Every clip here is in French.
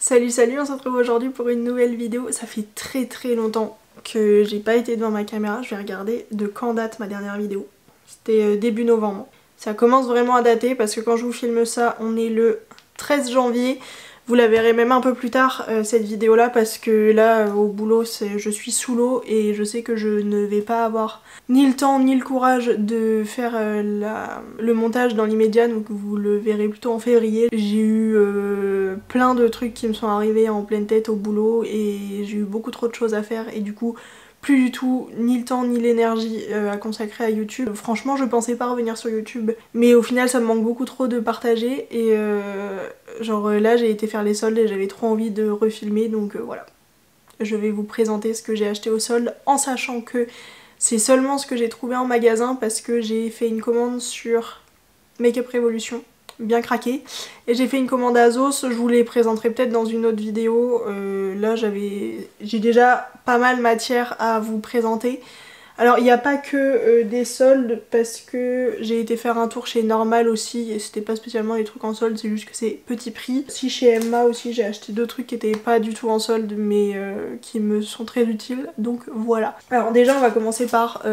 Salut salut, on se retrouve aujourd'hui pour une nouvelle vidéo. Ça fait très longtemps que j'ai pas été devant ma caméra. Je vais regarder de quand date ma dernière vidéo. C'était début novembre. Ça commence vraiment à dater parce que quand je vous filme ça, on est le 13 janvier. Vous la verrez même un peu plus tard cette vidéo là parce que là au boulot je suis sous l'eau et je sais que je ne vais pas avoir ni le temps ni le courage de faire le montage dans l'immédiat, donc vous le verrez plutôt en février. J'ai eu plein de trucs qui me sont arrivés en pleine tête au boulot et j'ai eu beaucoup trop de choses à faire et du coup plus du tout ni le temps ni l'énergie à consacrer à YouTube. Franchement je pensais pas revenir sur YouTube mais au final ça me manque beaucoup trop de partager et genre là j'ai été faire les soldes et j'avais trop envie de refilmer donc voilà. Je vais vous présenter ce que j'ai acheté au solde en sachant que c'est seulement ce que j'ai trouvé en magasin parce que j'ai fait une commande sur Make-up Revolution, bien craqué. Et j'ai fait une commande à Azos, je vous les présenterai peut-être dans une autre vidéo. Là j'ai déjà pas mal matière à vous présenter. Alors il n'y a pas que des soldes parce que j'ai été faire un tour chez Normal aussi et c'était pas spécialement des trucs en solde, c'est juste que c'est petit prix. Si chez Emma aussi j'ai acheté deux trucs qui étaient pas du tout en solde mais qui me sont très utiles, donc voilà. Alors déjà on va commencer par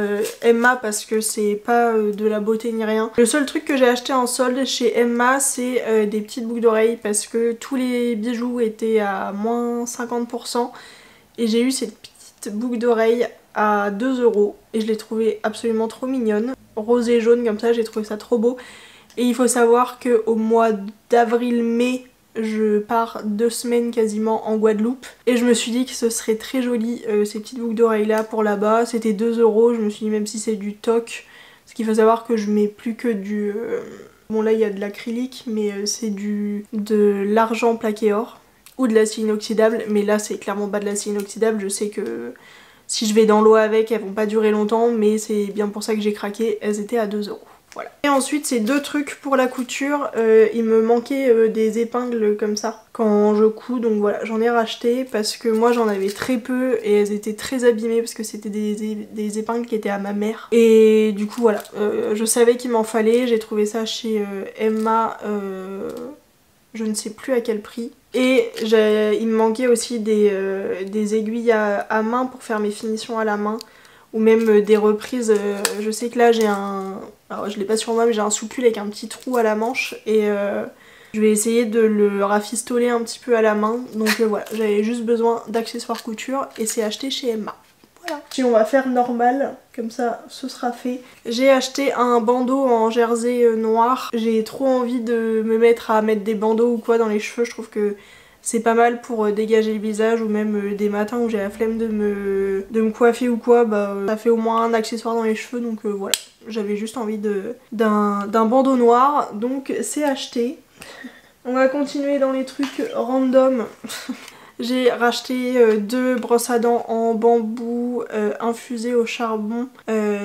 Emma parce que c'est pas de la beauté ni rien. Le seul truc que j'ai acheté en solde chez Emma c'est des petites boucles d'oreilles parce que tous les bijoux étaient à moins 50% et j'ai eu cette petite boucle d'oreille à 2 € et je l'ai trouvée absolument trop mignonne. Rose et jaune comme ça, j'ai trouvé ça trop beau. Et il faut savoir qu'au mois d'avril-mai, je pars 2 semaines quasiment en Guadeloupe. Et je me suis dit que ce serait très joli ces petites boucles d'oreilles là pour là-bas. C'était 2 €, je me suis dit même si c'est du toc. Parce qu'il faut savoir que je mets plus que du... Bon là il y a de l'acrylique mais c'est de l'argent plaqué or. Ou de l'acier inoxydable, mais là c'est clairement pas de l'acier inoxydable, je sais que si je vais dans l'eau avec elles vont pas durer longtemps mais c'est bien pour ça que j'ai craqué, elles étaient à 2 €. Voilà. Et ensuite c'est deux trucs pour la couture, il me manquait des épingles comme ça quand je couds donc voilà j'en ai racheté parce que moi j'en avais très peu et elles étaient très abîmées parce que c'était des épingles qui étaient à ma mère et du coup voilà je savais qu'il m'en fallait, j'ai trouvé ça chez Emma, je ne sais plus à quel prix. Et il me manquait aussi des aiguilles à main pour faire mes finitions à la main. Ou même des reprises, je sais que là j'ai un... Alors je l'ai pas sur moi mais j'ai un soupule avec un petit trou à la manche. Et je vais essayer de le rafistoler un petit peu à la main. Donc voilà, j'avais juste besoin d'accessoires couture et c'est acheté chez Emma. Voilà. Si on va faire normal, comme ça ce sera fait. J'ai acheté un bandeau en jersey noir. J'ai trop envie de me mettre à mettre des bandeaux ou quoi dans les cheveux. Je trouve que c'est pas mal pour dégager le visage ou même des matins où j'ai la flemme de me coiffer ou quoi. Bah, ça fait au moins un accessoire dans les cheveux donc voilà. J'avais juste envie d'un bandeau noir donc c'est acheté. On va continuer dans les trucs random. J'ai racheté deux brosses à dents en bambou infusées au charbon.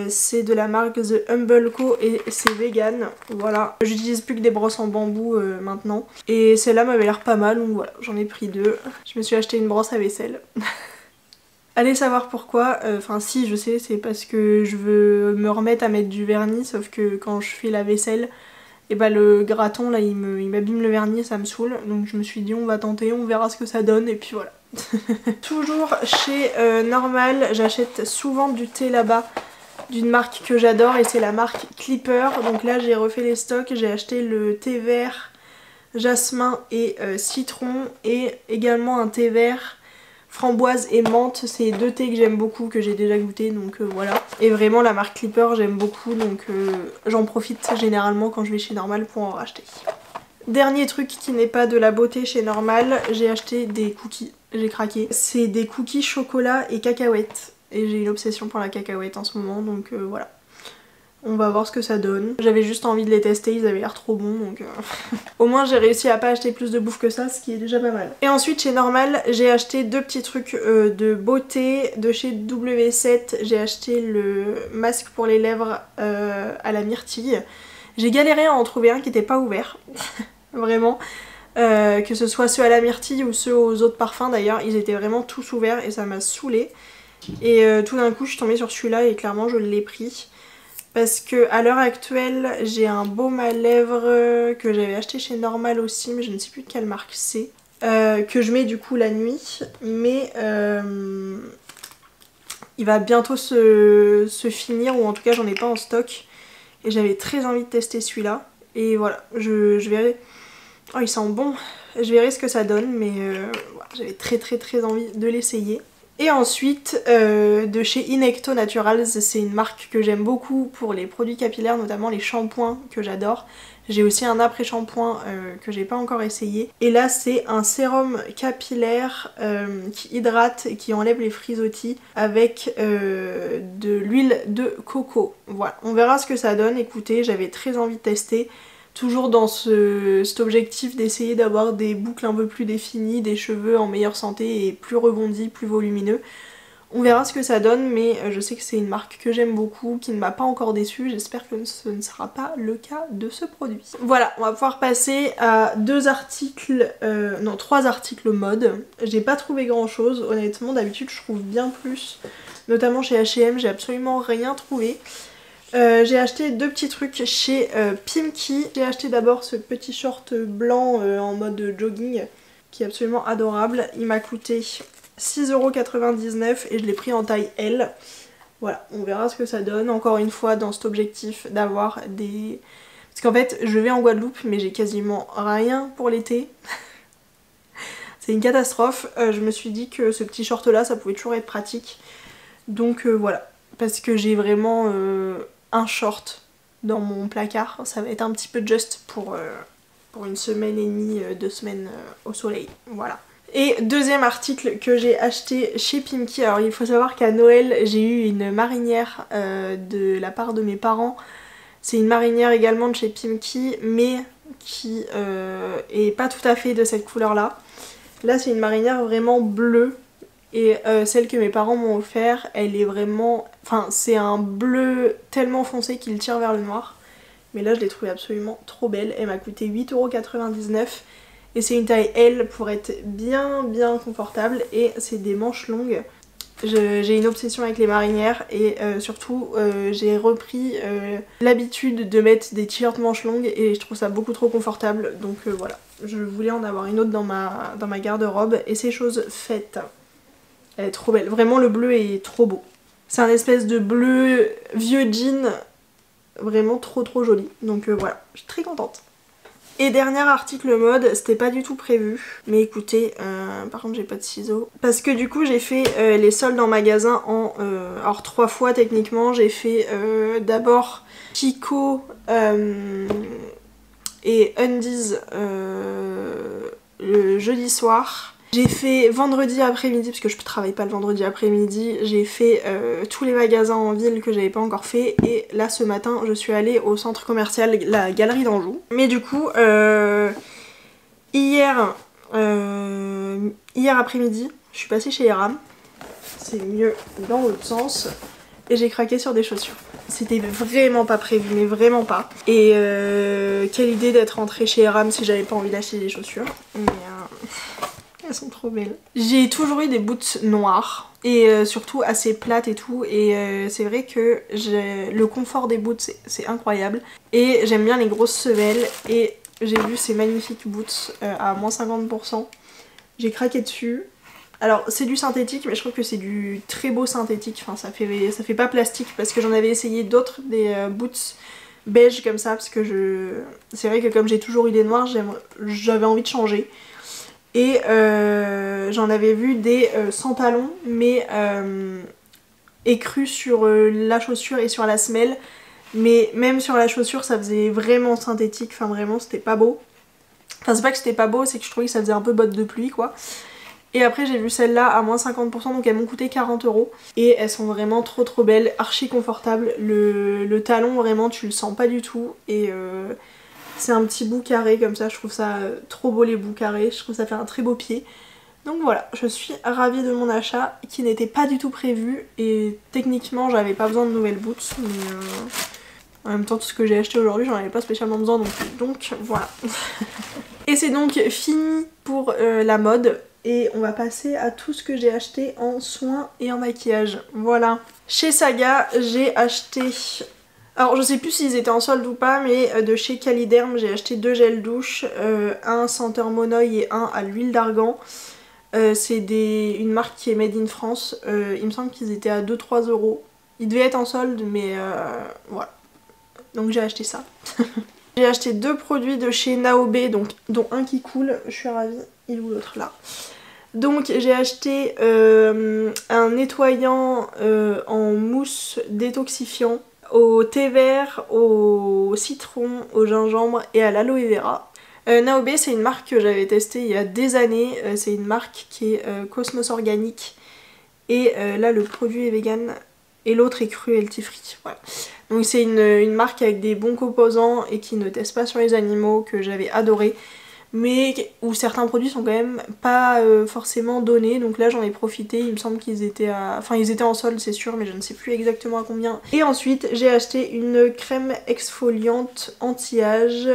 C'est de la marque The Humble Co et c'est vegan. Voilà. J'utilise plus que des brosses en bambou maintenant. Et celle-là m'avait l'air pas mal donc voilà, j'en ai pris deux. Je me suis acheté une brosse à vaisselle. Allez savoir pourquoi, enfin si je sais, c'est parce que je veux me remettre à mettre du vernis sauf que quand je fais la vaisselle, et bah le graton là il m'abîme le vernis et ça me saoule donc je me suis dit on va tenter, on verra ce que ça donne et puis voilà. Toujours chez Normal, j'achète souvent du thé là-bas d'une marque que j'adore et c'est la marque Clipper. Donc là j'ai refait les stocks, j'ai acheté le thé vert jasmin et citron et également un thé vert framboise et menthe, c'est deux thés que j'aime beaucoup, que j'ai déjà goûté donc voilà. Et vraiment la marque Clipper j'aime beaucoup donc j'en profite généralement quand je vais chez Normal pour en racheter. Dernier truc qui n'est pas de la beauté chez Normal, j'ai acheté des cookies, j'ai craqué. C'est des cookies chocolat et cacahuètes et j'ai une obsession pour la cacahuète en ce moment donc voilà. On va voir ce que ça donne. J'avais juste envie de les tester, ils avaient l'air trop bons donc... Au moins j'ai réussi à pas acheter plus de bouffe que ça, ce qui est déjà pas mal. Et ensuite chez Normal, j'ai acheté deux petits trucs de beauté. De chez W7, j'ai acheté le masque pour les lèvres à la myrtille. J'ai galéré à en trouver un qui était pas ouvert. Vraiment. Que ce soit ceux à la myrtille ou ceux aux autres parfums d'ailleurs, ils étaient vraiment tous ouverts et ça m'a saoulée. Et tout d'un coup je suis tombée sur celui-là et clairement je l'ai pris. Parce que à l'heure actuelle j'ai un baume à lèvres que j'avais acheté chez Normal aussi mais je ne sais plus de quelle marque c'est. que je mets du coup la nuit, mais il va bientôt se finir, ou en tout cas j'en ai pas en stock. Et j'avais très envie de tester celui-là. Et voilà, je verrai. Oh, il sent bon. Je verrai ce que ça donne, mais voilà, j'avais très envie de l'essayer. Et ensuite, de chez Inecto Naturals, c'est une marque que j'aime beaucoup pour les produits capillaires, notamment les shampoings que j'adore. J'ai aussi un après-shampoing que j'ai pas encore essayé. Et là, c'est un sérum capillaire qui hydrate et qui enlève les frisottis avec de l'huile de coco. Voilà, on verra ce que ça donne. Écoutez, j'avais très envie de tester. Toujours dans cet objectif d'essayer d'avoir des boucles un peu plus définies, des cheveux en meilleure santé et plus rebondis, plus volumineux. On verra ce que ça donne, mais je sais que c'est une marque que j'aime beaucoup, qui ne m'a pas encore déçue. J'espère que ce ne sera pas le cas de ce produit. Voilà, on va pouvoir passer à trois articles mode. J'ai pas trouvé grand chose, honnêtement. D'habitude, je trouve bien plus. Notamment chez H&M, j'ai absolument rien trouvé. J'ai acheté deux petits trucs chez Pimki. J'ai acheté d'abord ce petit short blanc en mode jogging qui est absolument adorable. Il m'a coûté 6,99 € et je l'ai pris en taille L. Voilà, on verra ce que ça donne. Encore une fois dans cet objectif d'avoir des... Parce qu'en fait je vais en Guadeloupe mais j'ai quasiment rien pour l'été. C'est une catastrophe. Je me suis dit que ce petit short là ça pouvait toujours être pratique. Donc voilà, parce que j'ai vraiment un short dans mon placard. Ça va être un petit peu juste pour une semaine et demie, 2 semaines au soleil. Voilà. Et deuxième article que j'ai acheté chez Pimki. Alors il faut savoir qu'à Noël j'ai eu une marinière de la part de mes parents. C'est une marinière également de chez Pimki mais qui est pas tout à fait de cette couleur là. Là c'est une marinière vraiment bleue. Et celle que mes parents m'ont offert, elle est vraiment... Enfin, c'est un bleu tellement foncé qu'il tire vers le noir. Mais là, je l'ai trouvée absolument trop belle. Elle m'a coûté 8,99 € et c'est une taille L pour être bien confortable. Et c'est des manches longues. J'ai une obsession avec les marinières et surtout j'ai repris l'habitude de mettre des t-shirts manches longues et je trouve ça beaucoup trop confortable. Donc voilà, je voulais en avoir une autre dans ma garde-robe et c'est chose faite. Elle est trop belle, vraiment le bleu est trop beau. C'est un espèce de bleu vieux jean, vraiment trop joli. Donc voilà, je suis très contente. Et dernier article mode, c'était pas du tout prévu. Mais écoutez, par contre j'ai pas de ciseaux. Parce que du coup j'ai fait les soldes en magasin en... alors 3 fois techniquement. J'ai fait d'abord Chico et Undies le jeudi soir. J'ai fait vendredi après-midi, parce que je travaille pas le vendredi après-midi, j'ai fait tous les magasins en ville que j'avais pas encore fait, et là ce matin je suis allée au centre commercial, la Galerie d'Anjou. Mais du coup, hier après-midi, je suis passée chez Eram, c'est mieux dans l'autre sens, et j'ai craqué sur des chaussures. C'était vraiment pas prévu, mais vraiment pas. Et quelle idée d'être rentrée chez Eram si j'avais pas envie d'acheter des chaussures. Mais elles sont trop belles. J'ai toujours eu des boots noires et surtout assez plates et tout, et c'est vrai que le confort des boots c'est incroyable et j'aime bien les grosses semelles et j'ai vu ces magnifiques boots à moins 50%. J'ai craqué dessus. Alors c'est du synthétique mais je trouve que c'est du très beau synthétique, enfin ça fait pas plastique parce que j'en avais essayé d'autres, des boots beige comme ça, parce que c'est vrai que comme j'ai toujours eu des noirs, j'avais envie de changer. Et j'en avais vu des sans talons mais écrus sur la chaussure et sur la semelle, mais même sur la chaussure ça faisait vraiment synthétique, enfin vraiment c'était pas beau. Enfin c'est pas que c'était pas beau, c'est que je trouvais que ça faisait un peu botte de pluie quoi. Et après j'ai vu celles-là à moins 50%, donc elles m'ont coûté 40 € et elles sont vraiment trop belles, archi confortables. Le talon vraiment tu le sens pas du tout et c'est un petit bout carré comme ça, je trouve ça trop beau les bouts carrés, je trouve ça fait un très beau pied. Donc voilà, je suis ravie de mon achat qui n'était pas du tout prévu et techniquement j'avais pas besoin de nouvelles boots, mais en même temps tout ce que j'ai acheté aujourd'hui j'en avais pas spécialement besoin non plus, donc voilà. Et c'est donc fini pour la mode et on va passer à tout ce que j'ai acheté en soins et en maquillage. Voilà. Chez Saga j'ai acheté... Alors je sais plus s'ils étaient en solde ou pas, mais de chez Caliderm j'ai acheté 2 gels douche, un senteur Monoï et un à l'huile d'argan. C'est une marque qui est made in France, il me semble qu'ils étaient à 2-3 euros. Ils devaient être en solde mais voilà. Donc j'ai acheté ça. J'ai acheté 2 produits de chez Naobé, donc, dont un qui coule, je suis ravie. Il est où l'autre là? Donc j'ai acheté un nettoyant en mousse détoxifiant au thé vert, au citron, au gingembre et à l'aloe vera. Naobé c'est une marque que j'avais testée il y a des années, c'est une marque qui est Cosmos Organique et là le produit est vegan et l'autre est cruelty free. Voilà. Donc c'est une marque avec des bons composants et qui ne teste pas sur les animaux, que j'avais adoré, mais où certains produits sont quand même pas forcément donnés, donc là j'en ai profité, il me semble qu'ils étaient enfin ils étaient en solde c'est sûr, mais je ne sais plus exactement à combien. Et ensuite j'ai acheté une crème exfoliante anti-âge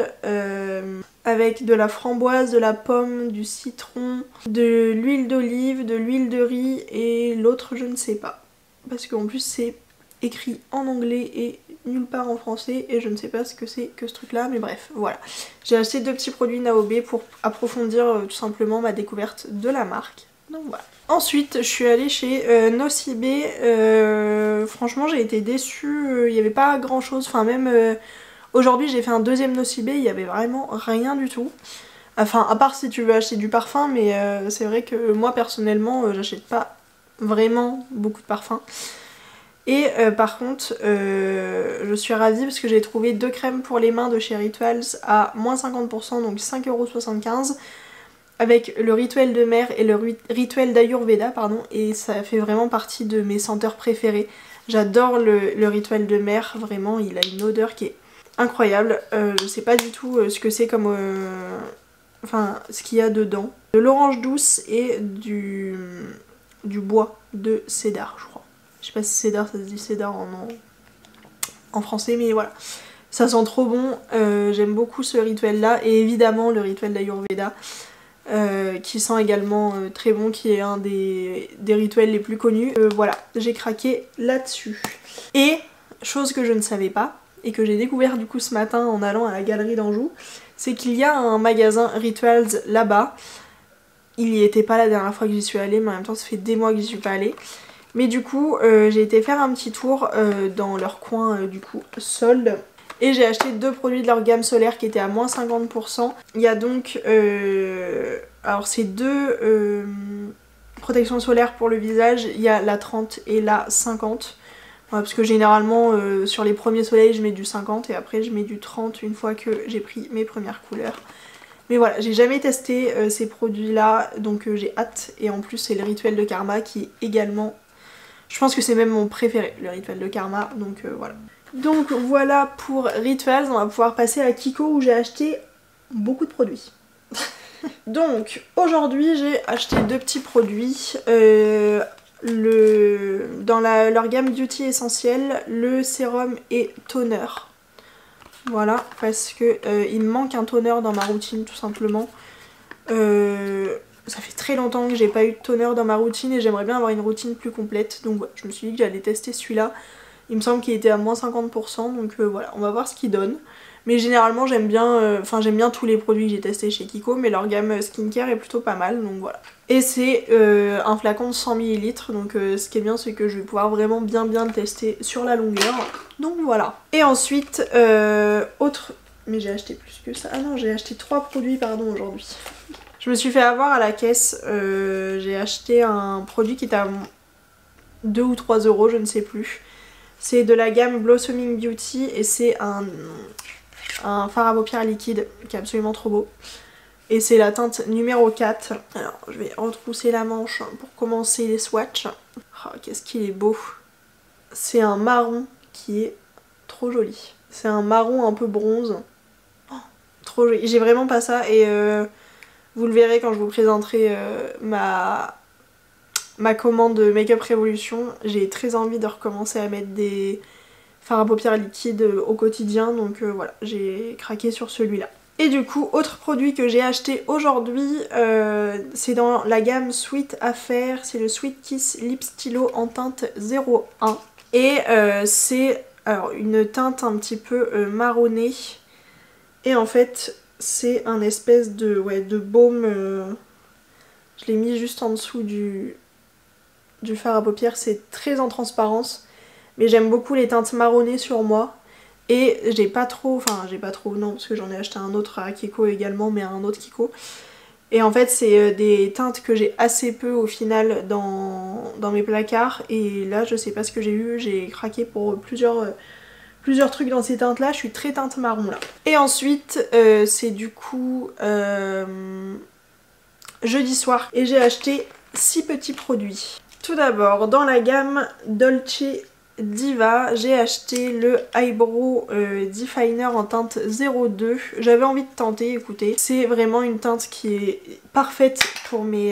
avec de la framboise, de la pomme, du citron, de l'huile d'olive, de l'huile de riz et l'autre je ne sais pas, parce qu'en plus c'est écrit en anglais et nulle part en français et je ne sais pas ce que c'est que ce truc là, mais bref voilà. J'ai acheté 2 petits produits Naobé pour approfondir tout simplement ma découverte de la marque, donc voilà. Ensuite je suis allée chez Nocibé, franchement j'ai été déçue, il n'y avait pas grand chose, enfin même aujourd'hui j'ai fait un deuxième Nocibé, il n'y avait vraiment rien du tout. Enfin à part si tu veux acheter du parfum, mais c'est vrai que moi personnellement j'achète pas vraiment beaucoup de parfums. Et par contre je suis ravie parce que j'ai trouvé 2 crèmes pour les mains de chez Rituals à moins 50%, donc 5,75 € avec le rituel de mer et le rituel d'Ayurveda, pardon, et ça fait vraiment partie de mes senteurs préférées. J'adore le rituel de mer, vraiment il a une odeur qui est incroyable. Je sais pas du tout ce que c'est comme enfin ce qu'il y a dedans. De l'orange douce et du bois de cédar je crois. Je sais pas si cédar, ça se dit cédar en français, mais voilà. Ça sent trop bon, j'aime beaucoup ce rituel là, et évidemment le rituel d'Ayurveda, qui sent également très bon, qui est un des rituels les plus connus. Voilà, j'ai craqué là-dessus. Et, chose que je ne savais pas, et que j'ai découvert du coup ce matin en allant à la galerie d'Anjou, c'est qu'il y a un magasin Rituals là-bas. Il y était pas la dernière fois que j'y suis allée, mais en même temps ça fait des mois que j'y suis pas allée. Mais du coup j'ai été faire un petit tour dans leur coin du coup solde. Et j'ai acheté 2 produits de leur gamme solaire qui étaient à moins 50%. Il y a donc alors c'est 2 protections solaires pour le visage. Il y a la 30 et la 50. Ouais, parce que généralement sur les premiers soleils je mets du 50 et après je mets du 30 une fois que j'ai pris mes premières couleurs. Mais voilà, j'ai jamais testé ces produits là, donc j'ai hâte. Et en plus c'est le rituel de Karma qui est également... Je pense que c'est même mon préféré, le rituel de Karma, donc voilà. Donc voilà pour Rituals, on va pouvoir passer à Kiko où j'ai acheté beaucoup de produits. Donc aujourd'hui j'ai acheté 2 petits produits, dans leur gamme Beauty Essentiel, le sérum et toner. Voilà, parce que il me manque un toner dans ma routine tout simplement. Ça fait très longtemps que j'ai pas eu de toner dans ma routine et j'aimerais bien avoir une routine plus complète. Donc voilà, je me suis dit que j'allais tester celui-là. Il me semble qu'il était à moins 50%, donc voilà, on va voir ce qu'il donne. Mais généralement j'aime bien, j'aime bien tous les produits que j'ai testés chez Kiko, mais leur gamme skincare est plutôt pas mal, donc voilà. Et c'est un flacon de 100 ml, donc ce qui est bien c'est que je vais pouvoir vraiment bien le tester sur la longueur. Donc voilà. Et ensuite, autre... Mais j'ai acheté plus que ça. Ah non, j'ai acheté 3 produits pardon aujourd'hui. Je me suis fait avoir à la caisse, j'ai acheté un produit qui était à 2 ou 3 €, je ne sais plus. C'est de la gamme Blossoming Beauty et c'est un fard à paupières liquide qui est absolument trop beau. Et c'est la teinte numéro 4. Alors je vais retrousser la manche pour commencer les swatchs. Oh, qu'est-ce qu'il est beau. C'est un marron qui est trop joli. C'est un marron un peu bronze. Oh, trop joli. J'ai vraiment pas ça et vous le verrez quand je vous présenterai ma commande Make Up Revolution. J'ai très envie de recommencer à mettre des fards à paupières liquides au quotidien, donc voilà, j'ai craqué sur celui-là. Et du coup, autre produit que j'ai acheté aujourd'hui, c'est dans la gamme Sweet Affair, c'est le Sweet Kiss Lip Stylo en teinte 01. Et c'est alors une teinte un petit peu marronnée. Et en fait c'est un espèce de, ouais, de baume. Je l'ai mis juste en dessous du fard à paupières. C'est très en transparence. Mais j'aime beaucoup les teintes marronnées sur moi. Et j'ai pas trop non parce que j'en ai acheté un autre à Kiko également, mais à un autre Kiko. Et en fait c'est des teintes que j'ai assez peu au final dans mes placards. Et là je sais pas ce que j'ai eu, j'ai craqué pour plusieurs trucs dans ces teintes là, je suis très teinte marron là. Et ensuite c'est du coup jeudi soir et j'ai acheté 6 petits produits. Tout d'abord dans la gamme Dolce Diva, j'ai acheté le Eyebrow Definer en teinte 02. J'avais envie de tenter, écoutez. C'est vraiment une teinte qui est parfaite pour mes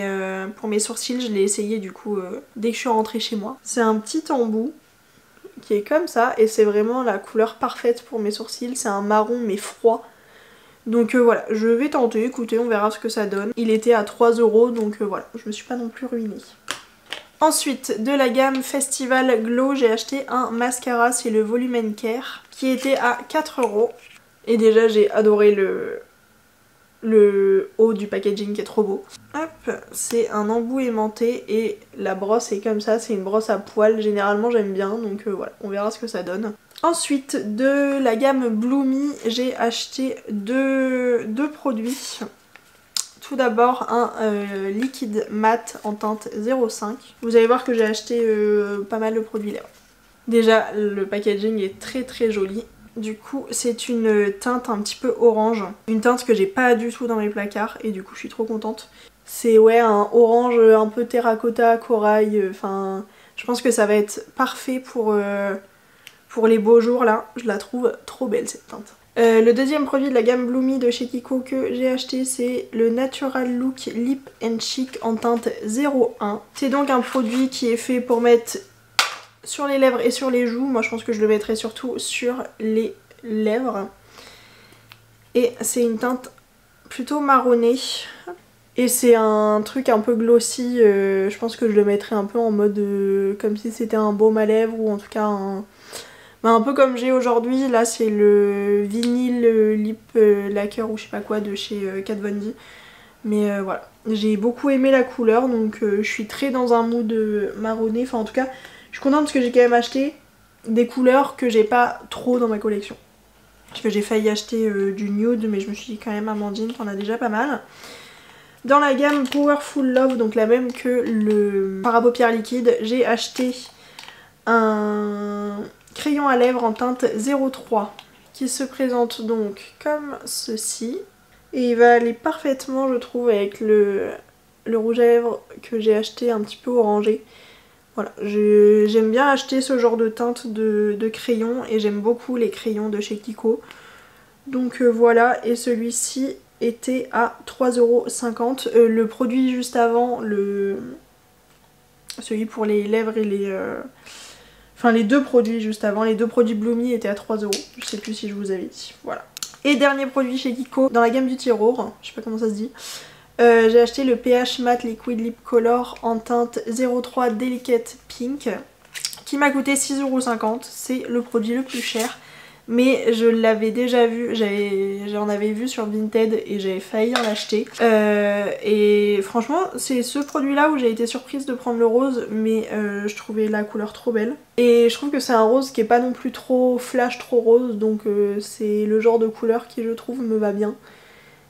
sourcils. Je l'ai essayé du coup dès que je suis rentrée chez moi. C'est un petit embout qui est comme ça et c'est vraiment la couleur parfaite pour mes sourcils. C'est un marron mais froid. Donc voilà, je vais tenter, écoutez, on verra ce que ça donne. Il était à 3 € donc voilà, je me suis pas non plus ruinée. Ensuite, de la gamme Festival Glow, j'ai acheté un mascara, c'est le Volumen Care, qui était à 4 €. Et déjà, j'ai adoré le haut du packaging qui est trop beau. Hop, c'est un embout aimanté et la brosse est comme ça, c'est une brosse à poils. Généralement, j'aime bien, donc voilà, on verra ce que ça donne. Ensuite, de la gamme Bloomy, j'ai acheté deux produits. Tout d'abord un liquide mat en teinte 05. Vous allez voir que j'ai acheté pas mal de produits lèvres. Déjà le packaging est très très joli. Du coup c'est une teinte un petit peu orange. Une teinte que j'ai pas du tout dans mes placards et du coup je suis trop contente. C'est ouais un orange un peu terracotta, corail. Enfin je pense que ça va être parfait pour les beaux jours là. Je la trouve trop belle cette teinte. Le deuxième produit de la gamme Bloomy de chez Kiko que j'ai acheté, c'est le Natural Look Lip and Cheek en teinte 01. C'est donc un produit qui est fait pour mettre sur les lèvres et sur les joues. Moi je pense que je le mettrai surtout sur les lèvres. Et c'est une teinte plutôt marronnée. Et c'est un truc un peu glossy. Je pense que je le mettrai un peu en mode comme si c'était un baume à lèvres ou en tout cas un peu comme j'ai aujourd'hui. Là c'est le Vinyl Lip Lacquer ou je sais pas quoi de chez Kat Von D. Mais voilà, j'ai beaucoup aimé la couleur donc je suis très dans un mood marronné. Enfin en tout cas je suis contente parce que j'ai quand même acheté des couleurs que j'ai pas trop dans ma collection. Parce que j'ai failli acheter du nude mais je me suis dit quand même Amandine t'en as déjà pas mal. Dans la gamme Powerful Love, donc la même que le fard à paupières liquide, j'ai acheté un crayon à lèvres en teinte 03 qui se présente donc comme ceci. Et il va aller parfaitement je trouve avec le rouge à lèvres que j'ai acheté un petit peu orangé. Voilà, j'aime bien acheter ce genre de teinte de crayon et j'aime beaucoup les crayons de chez Kiko. Donc voilà, et celui-ci était à 3,50 €. Le produit juste avant, celui pour les lèvres et les... Enfin les deux produits juste avant, les deux produits Bloomy étaient à 3 €. Je sais plus si je vous avais dit, voilà. Et dernier produit chez Kiko, dans la gamme Beauty Roar, je sais pas comment ça se dit. J'ai acheté le PH Matte Liquid Lip Color en teinte 03 Delicate Pink qui m'a coûté 6,50 €. C'est le produit le plus cher. Mais je l'avais déjà vu, j'en avais vu sur Vinted et j'avais failli en acheter. Et franchement c'est ce produit là où j'ai été surprise de prendre le rose, mais je trouvais la couleur trop belle. Et je trouve que c'est un rose qui est pas non plus trop flash, trop rose, donc c'est le genre de couleur qui je trouve me va bien.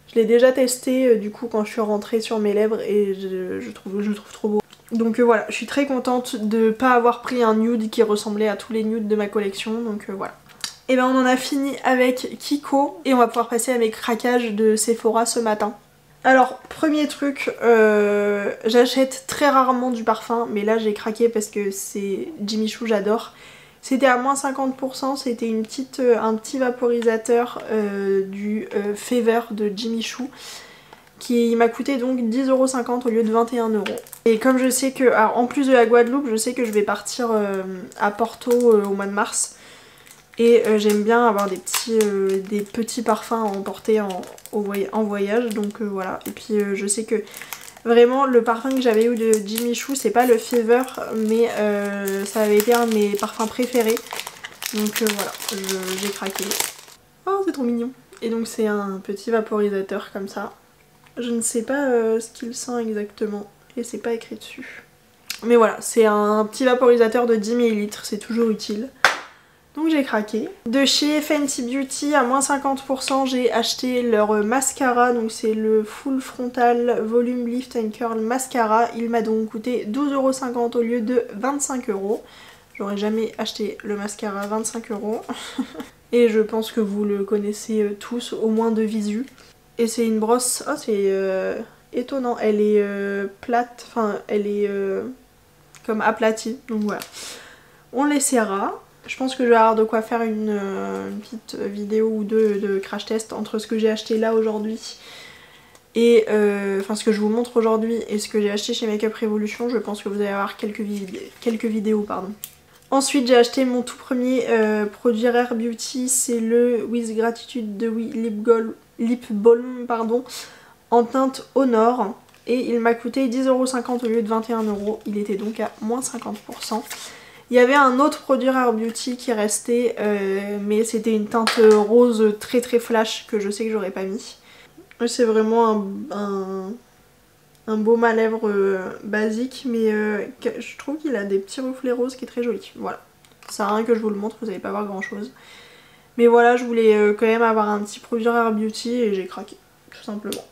Je l'ai déjà testé du coup quand je suis rentrée sur mes lèvres et je trouve trop beau. Donc voilà, je suis très contente de pas avoir pris un nude qui ressemblait à tous les nudes de ma collection, donc voilà. Et ben on en a fini avec Kiko et on va pouvoir passer à mes craquages de Sephora ce matin. Alors premier truc, j'achète très rarement du parfum mais là j'ai craqué parce que c'est Jimmy Choo, j'adore. C'était à moins 50%, c'était un petit vaporisateur du Fever de Jimmy Choo qui m'a coûté donc 10,50 € au lieu de 21 €. Et comme je sais que, alors, en plus de la Guadeloupe, je sais que je vais partir à Porto au mois de mars. Et j'aime bien avoir des petits parfums à emporter en voyage, donc voilà. Et puis je sais que vraiment le parfum que j'avais eu de Jimmy Choo, c'est pas le Fever, mais ça avait été un de mes parfums préférés. Donc voilà, j'ai craqué. Oh c'est trop mignon. Et donc c'est un petit vaporisateur comme ça. Je ne sais pas ce qu'il sent exactement et c'est pas écrit dessus. Mais voilà, c'est un petit vaporisateur de 10 ml, c'est toujours utile. Donc j'ai craqué. De chez Fenty Beauty à moins 50%, j'ai acheté leur mascara. Donc c'est le Full Frontal Volume Lift and Curl Mascara. Il m'a donc coûté 12,50 € au lieu de 25 €. J'aurais jamais acheté le mascara à 25 €. Et je pense que vous le connaissez tous, au moins de visu. Et c'est une brosse... Oh c'est étonnant, elle est plate, enfin elle est comme aplatie. Donc voilà. On l'essaiera. Je pense que je vais avoir de quoi faire une petite vidéo ou deux de crash test entre ce que j'ai acheté là aujourd'hui et enfin ce que je vous montre aujourd'hui et ce que j'ai acheté chez Makeup Revolution. Je pense que vous allez avoir quelques vidéos. Ensuite j'ai acheté mon tout premier produit Rare Beauty, c'est le With Gratitude de Lip Balm en teinte Honor et il m'a coûté 10,50 € au lieu de 21 €. Il était donc à moins 50%. Il y avait un autre produit Rare Beauty qui restait, mais c'était une teinte rose très très flash que je sais que j'aurais pas mis. C'est vraiment un baume à lèvres basique, mais je trouve qu'il a des petits reflets roses qui est très joli. Voilà, ça sert à rien que je vous le montre, vous n'allez pas voir grand chose. Mais voilà, je voulais quand même avoir un petit produit Rare Beauty et j'ai craqué, tout simplement.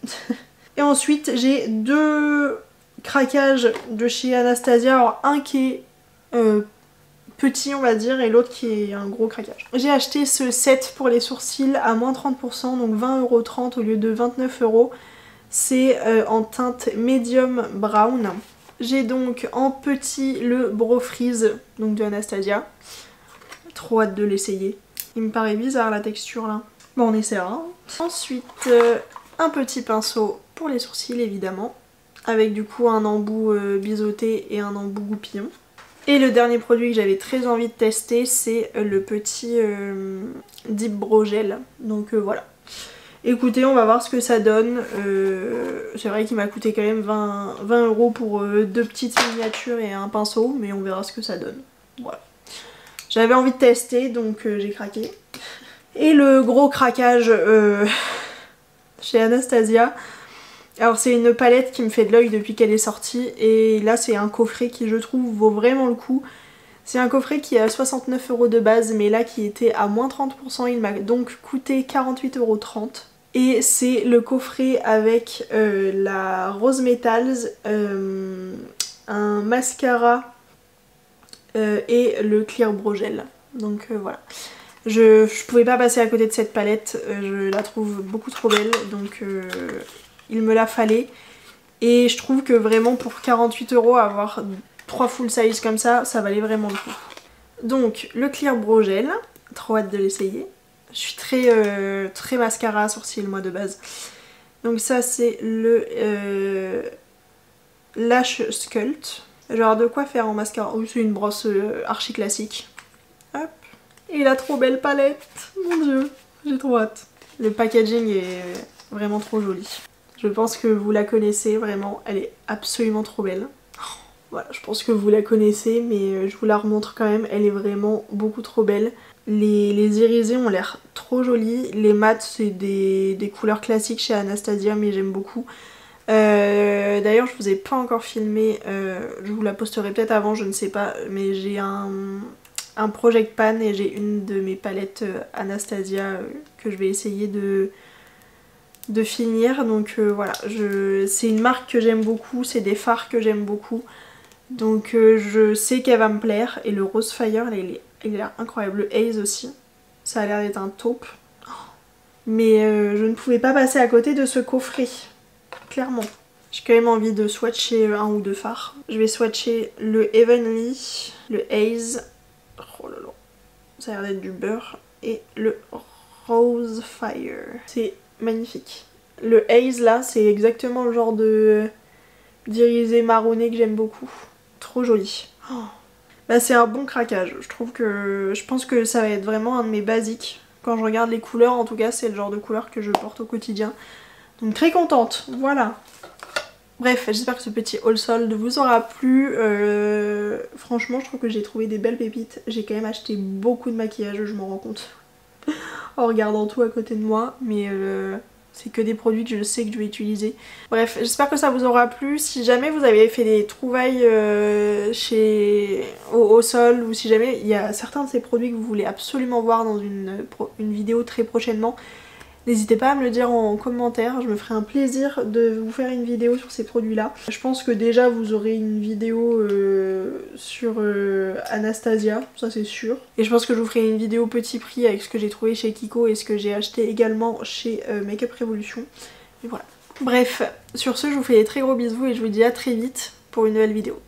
Et ensuite j'ai deux craquages de chez Anastasia, alors un qui est petit on va dire et l'autre qui est un gros craquage. J'ai acheté ce set pour les sourcils à moins 30%, donc 20,30 € au lieu de 29 €. C'est en teinte medium brown. J'ai donc en petit le Brow Freeze donc de Anastasia. Trop hâte de l'essayer. Il me paraît bizarre la texture là. Bon on essaiera. Ensuite un petit pinceau pour les sourcils évidemment. Avec du coup un embout biseauté et un embout goupillon. Et le dernier produit que j'avais très envie de tester, c'est le petit Deep Brow Gel. Donc voilà. Écoutez, on va voir ce que ça donne. C'est vrai qu'il m'a coûté quand même 20 € pour deux petites miniatures et un pinceau, mais on verra ce que ça donne. Voilà. J'avais envie de tester, donc j'ai craqué. Et le gros craquage chez Anastasia. Alors c'est une palette qui me fait de l'œil depuis qu'elle est sortie et là c'est un coffret qui je trouve vaut vraiment le coup. C'est un coffret qui est à 69 € de base mais là qui était à moins 30%, il m'a donc coûté 48,30 € et c'est le coffret avec la Rose Metals, un mascara et le Clear Brow Gel. Donc voilà. Je pouvais pas passer à côté de cette palette, je la trouve beaucoup trop belle donc il me la fallait et je trouve que vraiment pour 48 € avoir 3 full size comme ça, ça valait vraiment le coup. Donc le Clear Brow Gel, trop hâte de l'essayer. Je suis très mascara sourcil moi de base. Donc ça c'est le Lash Sculpt. Genre de quoi faire en mascara. Oui c'est une brosse archi classique. Hop. Et la trop belle palette, mon dieu, j'ai trop hâte. Le packaging est vraiment trop joli. Je pense que vous la connaissez vraiment, elle est absolument trop belle. Voilà, je pense que vous la connaissez mais je vous la remontre quand même, elle est vraiment beaucoup trop belle. Les irisés ont l'air trop jolis, les mats c'est des couleurs classiques chez Anastasia mais j'aime beaucoup. D'ailleurs je vous ai pas encore filmé, je vous la posterai peut-être avant, je ne sais pas, mais j'ai un Project Pan et j'ai une de mes palettes Anastasia que je vais essayer de finir. Donc voilà, c'est une marque que j'aime beaucoup, c'est des fards que j'aime beaucoup. Donc je sais qu'elle va me plaire. Et le Rose Fire, il a l'air incroyable. Le Haze aussi, ça a l'air d'être un taupe. Mais je ne pouvais pas passer à côté de ce coffret, clairement. J'ai quand même envie de swatcher un ou deux fards. Je vais swatcher le Heavenly, le Haze. Oh là là, ça a l'air d'être du beurre. Et le Rose Fire. C'est magnifique. Le Haze là, c'est exactement le genre d'irisé marronné que j'aime beaucoup. Trop joli. Oh. Bah c'est un bon craquage. Je pense que ça va être vraiment un de mes basiques. Quand je regarde les couleurs, en tout cas, c'est le genre de couleur que je porte au quotidien. Donc très contente, voilà. Bref, j'espère que ce petit haul solde vous aura plu. Franchement, je trouve que j'ai trouvé des belles pépites. J'ai quand même acheté beaucoup de maquillage, je m'en rends compte en regardant tout à côté de moi, mais c'est que des produits que je sais que je vais utiliser. Bref, j'espère que ça vous aura plu. Si jamais vous avez fait des trouvailles au sol, ou si jamais il y a certains de ces produits que vous voulez absolument voir dans une vidéo très prochainement, n'hésitez pas à me le dire en commentaire, je me ferai un plaisir de vous faire une vidéo sur ces produits là. Je pense que déjà vous aurez une vidéo sur Anastasia, ça c'est sûr. Et je pense que je vous ferai une vidéo petit prix avec ce que j'ai trouvé chez Kiko et ce que j'ai acheté également chez Makeup Revolution. Et voilà. Bref, sur ce je vous fais des très gros bisous et je vous dis à très vite pour une nouvelle vidéo.